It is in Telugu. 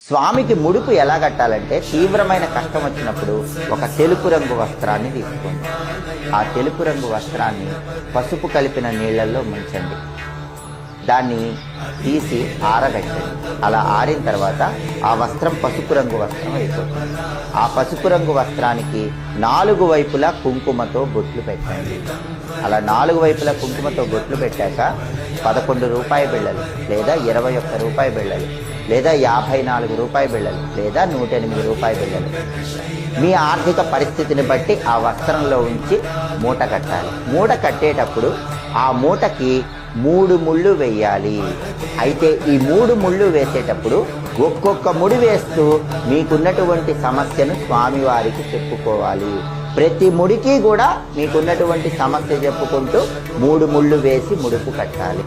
స్వామికి ముడుపు ఎలా కట్టాలంటే, తీవ్రమైన కష్టం వచ్చినప్పుడు ఒక తెలుపు రంగు వస్త్రాన్ని తీసుకోండి. ఆ తెలుపు రంగు వస్త్రాన్ని పసుపు కలిపిన నీళ్లలో ముంచండి. దాన్ని తీసి ఆరబెట్టండి. అలా ఆరిన తర్వాత ఆ వస్త్రం పసుపు రంగు వస్త్రం అయిపోతుంది. ఆ పసుపు రంగు వస్త్రానికి 4 వైపులా కుంకుమతో బొట్లు పెట్టండి. అలా 4 వైపులా కుంకుమతో బొట్లు పెట్టాక 11 రూపాయి బిళ్ళలు లేదా 21 రూపాయి బిళ్ళలు లేదా 54 రూపాయి బిళ్ళలు లేదా 108 రూపాయి బిళ్ళలు మీ ఆర్థిక పరిస్థితిని బట్టి ఆ వస్త్రంలో ఉంచి మూట కట్టాలి. మూట కట్టేటప్పుడు ఆ మూటకి 3 ముళ్ళు వేయాలి. అయితే ఈ 3 ముళ్ళు వేసేటప్పుడు ఒక్కొక్క ముడి వేస్తూ మీకున్నటువంటి సమస్యను స్వామివారికి చెప్పుకోవాలి. ప్రతి ముడికి కూడా మీకున్నటువంటి సమస్య చెప్పుకుంటూ 3 ముళ్ళు వేసి ముడుపు కట్టాలి.